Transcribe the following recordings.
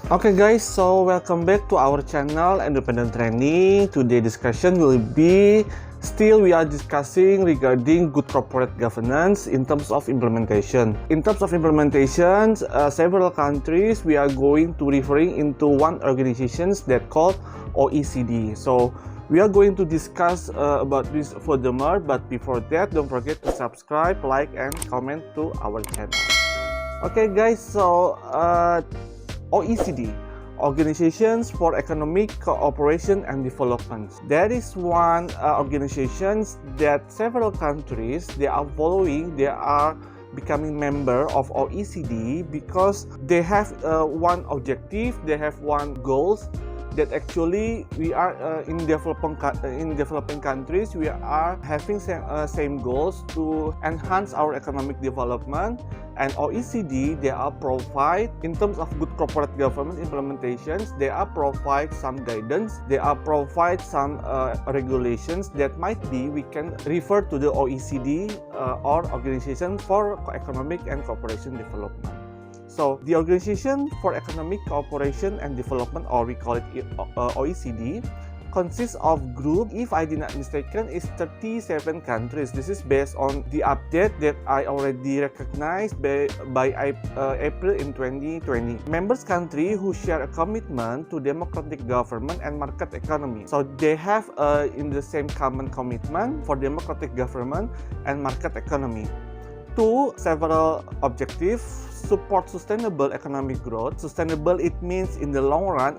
Okay guys, so welcome back to our channel EduPendent Training. Today discussion will be we are discussing regarding good corporate governance in terms of implementation. In terms of implementation, several countries we are going to referring into one organizations that called OECD. So we are going to discuss about this furthermore, but before that, don't forget to subscribe, like, and comment to our channel. Okay guys, so OECD, Organizations for Economic Cooperation and Development. That is one organization that several countries they are following. They are becoming member of OECD because they have one objective. They have one goals. That actually we are in developing countries we are having same goals to enhance our economic development, and OECD they are provide in terms of good corporate governance implementations. They are provide some guidance, they are provide some regulations that might be we can refer to the OECD or Organization for Economic and Cooperation Development. So the Organization for Economic Cooperation and Development, or we call it OECD, consists of group, if I did not mistaken, is 37 countries. This is based on the update that I already recognized by April in 2020. Members country who share a commitment to democratic government and market economy. So they have in the same common commitment for democratic government and market economy. To several objectives: support sustainable economic growth. Sustainable, it means in the long run,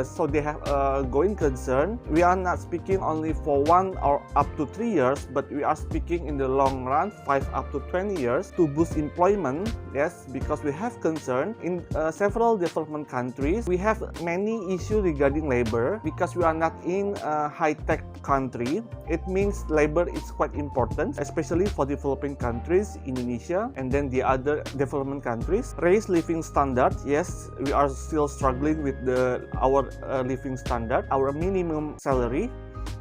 so they have a going concern. We are not speaking only for 1 or up to 3 years, but we are speaking in the long run, 5 up to 20 years, to boost employment. Yes, because we have concern in several development countries. We have many issues regarding labor because we are not in a high-tech country. It means labor is quite important, especially for developing countries, Indonesia, and then the other development countries. Raise living standards. Yes, we are still struggling with our living standard, our minimum salary.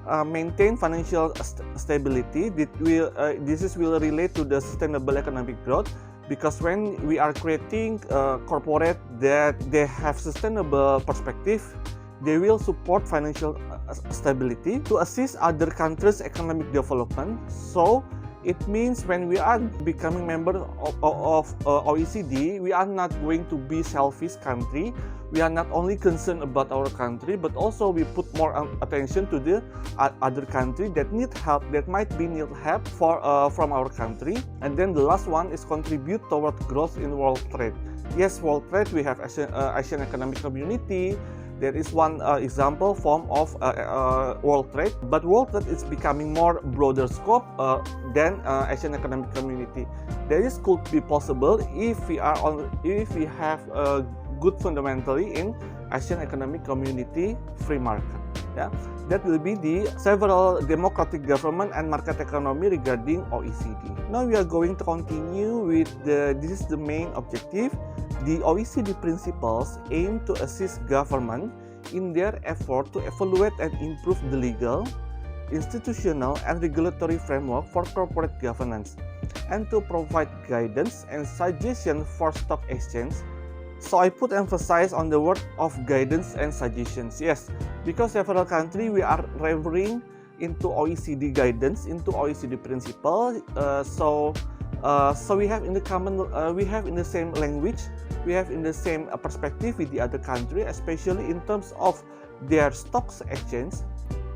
Maintain financial stability. This will relate to the sustainable economic growth, because when we are creating corporate that they have sustainable perspective, they will support financial stability to assist other countries' economic development. So it means when we are becoming member of OECD, we are not going to be selfish country. We are not only concerned about our country, but also we put more attention to the other country that need help, that might be need help from our country. And then the last one is contribute toward growth in world trade. Yes, world trade, we have Asian Economic Community. There is one example form of world trade, but world trade is becoming more broader scope than Asian Economic Community. This could be possible if we have a good fundamentally in Asian Economic Community free market. Yeah, that will be the several democratic government and market economy regarding OECD. Now we are going to continue with this is the main objective. The OECD principles aim to assist government in their effort to evaluate and improve the legal, institutional, and regulatory framework for corporate governance, and to provide guidance and suggestions for stock exchange. So I put emphasis on the word of guidance and suggestions. Yes, because several countries we are referring into OECD guidance, into OECD principle. So we have in the common, we have in the same language, we have in the same perspective with the other country, especially in terms of their stocks exchange,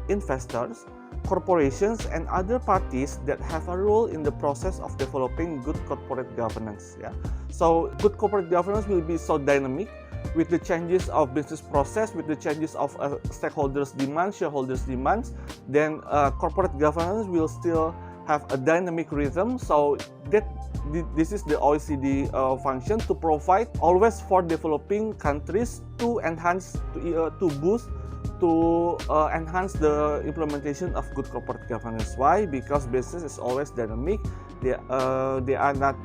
investors, corporations, and other parties that have a role in the process of developing good corporate governance. Yeah, so good corporate governance will be so dynamic with the changes of business process, with the changes of stakeholders' demands, shareholders' demands. Then corporate governance will still have a dynamic rhythm. So this is the OECD function to provide always for developing countries to enhance, to boost, to enhance the implementation of good corporate governance. Why? Because business is always dynamic. They are not.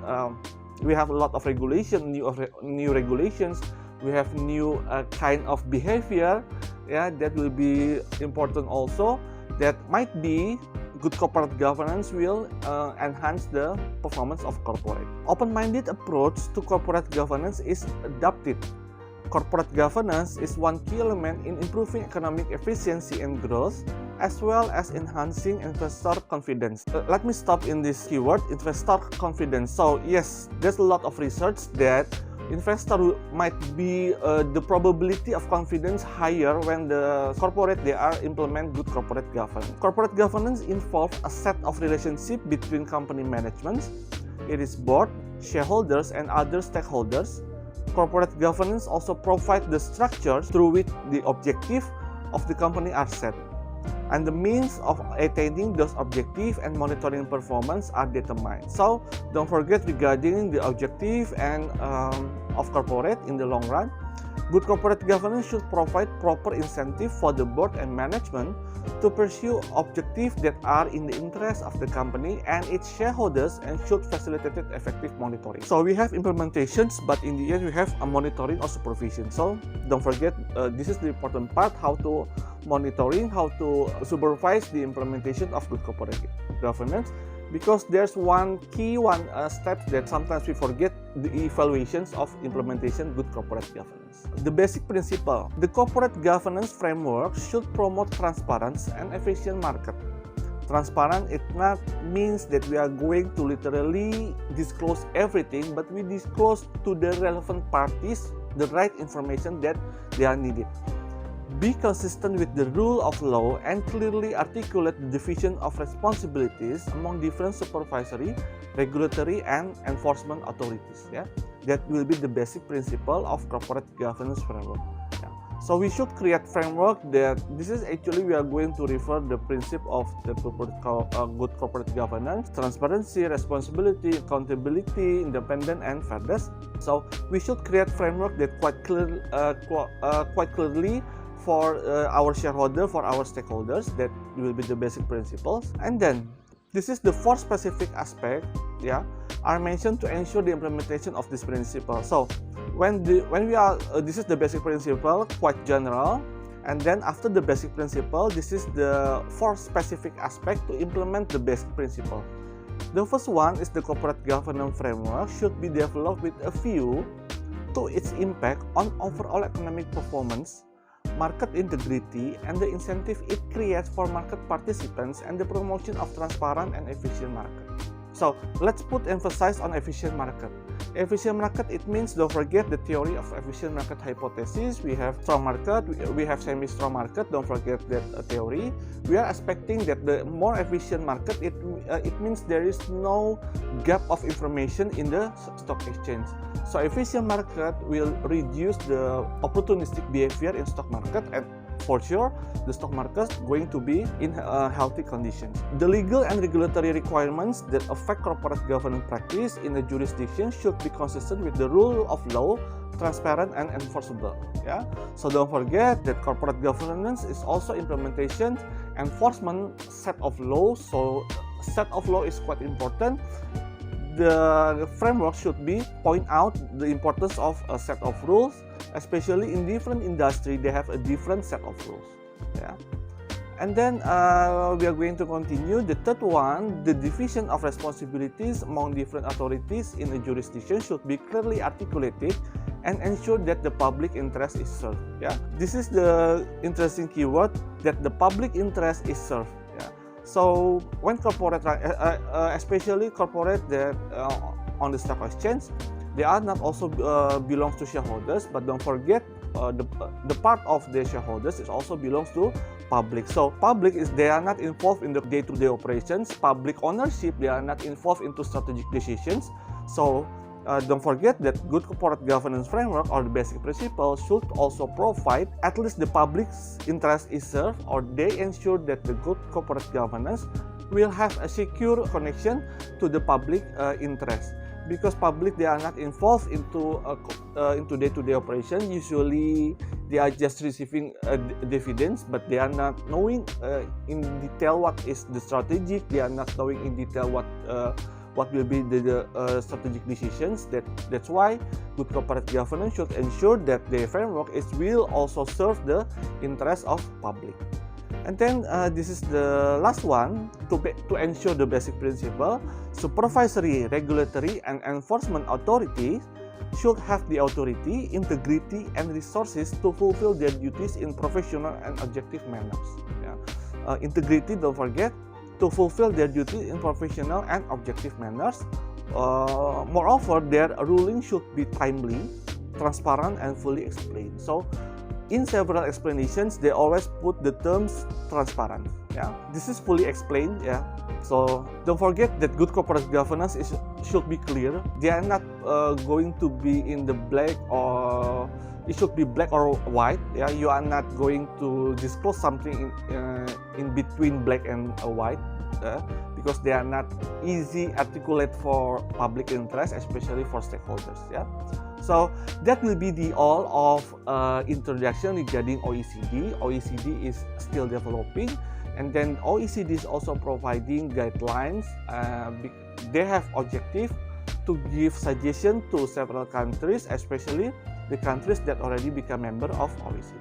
We have a lot of regulation, new regulations. We have new kind of behavior. Yeah, that will be important also. That might be good corporate governance will enhance the performance of corporate. Open-minded approach to corporate governance is adopted. corporate governance is one key element in improving economic efficiency and growth, as well as enhancing investor confidence. Let me stop in this keyword, investor confidence. So yes, there's a lot of research that investor might be the probability of confidence higher when the corporate they are implement good corporate governance. Corporate governance involves a set of relationship between company management, it is board, shareholders, and other stakeholders. Corporate governance also provides the structure through which the objectives of the company are set, and the means of attaining those objectives and monitoring performance are determined. So don't forget regarding the objective and of corporate in the long run. Good corporate governance should provide proper incentive for the board and management to pursue objectives that are in the interest of the company and its shareholders, and should facilitate effective monitoring. So we have implementations, but in the end we have a monitoring or supervision. So don't forget, this is the important part, how to monitoring, how to supervise the implementation of good corporate governance, because there's one key step that sometimes we forget, the evaluations of implementation good corporate governance. The basic principle, the corporate governance framework should promote transparency and efficient market. Transparent, it not means that we are going to literally disclose everything, but we disclose to the relevant parties the right information that they are needed. Be consistent with the rule of law and clearly articulate the division of responsibilities among different supervisory, regulatory, and enforcement authorities. Yeah, that will be the basic principle of corporate governance framework. Yeah. So we should create framework that this is actually we are going to refer the principle of the good corporate governance: transparency, responsibility, accountability, independent, and fairness. So we should create framework that quite clearly for our shareholder, for our stakeholders, that will be the basic principles. And then this is the 4 specific aspects, yeah, are mentioned to ensure the implementation of this principle. So when we are this is the basic principle, quite general, and then after the basic principle, this is the 4 specific aspects to implement the basic principle. The first one is the corporate governance framework should be developed with a view to its impact on overall economic performance, market integrity, and the incentive it creates for market participants, and the promotion of transparent and efficient market. So let's put emphasis on efficient market. Efficient market, it means don't forget the theory of efficient market hypothesis. We have strong market, we have semi-strong market. Don't forget that theory. We are expecting that the more efficient market, it means there is no gap of information in the stock exchange. So efficient market will reduce the opportunistic behavior in stock market, and for sure the stock market is going to be in healthy conditions. The legal and regulatory requirements that affect corporate governance practice in a jurisdiction should be consistent with the rule of law, transparent, and enforceable. Yeah, so don't forget that corporate governance is also implementation, enforcement, set of law. So set of law is quite important. The framework should be point out the importance of a set of rules, especially in different industry. They have a different set of rules. Yeah, and then we are going to continue. The third one, the division of responsibilities among different authorities in a jurisdiction should be clearly articulated and ensure that the public interest is served. Yeah, this is the interesting keyword, that the public interest is served. So when corporate, especially corporate that on the stock exchange, they are not also belongs to shareholders, but don't forget the part of the shareholders is also belongs to public. So public is, they are not involved in the day-to-day operations. Public ownership, they are not involved into strategic decisions. So don't forget that good corporate governance framework or the basic principle should also provide at least the public's interest is served, or they ensure that the good corporate governance will have a secure connection to the public interest. Because public, they are not involved into day-to-day operation. Usually they are just receiving dividends, but they are not knowing in detail what is the strategic. They are not knowing in detail what will be the strategic decisions. That's why good corporate governance should ensure that the framework will also serve the interest of public. And then this is the last one, to ensure the basic principle. Supervisory, regulatory, and enforcement authorities should have the authority, integrity, and resources to fulfill their duties in professional and objective manners. Yeah. Integrity, don't forget, to fulfill their duties in professional and objective manners. Moreover, their ruling should be timely, transparent, and fully explained. So, in several explanations, they always put the terms transparent. Yeah, this is fully explained. Yeah, so don't forget that good corporate governance should be clear. They are not going to be in the black, or it should be black or white. Yeah, you are not going to disclose something in between black and white. Because they are not easy articulate for public interest, especially for stakeholders. Yeah, so that will be the all of introduction regarding OECD. OECD is still developing, and then OECD is also providing guidelines. They have objective to give suggestion to several countries, especially the countries that already become member of OECD.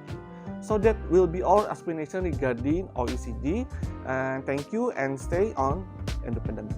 So that will be all explanation regarding OECD. And thank you, and stay on EduPendent.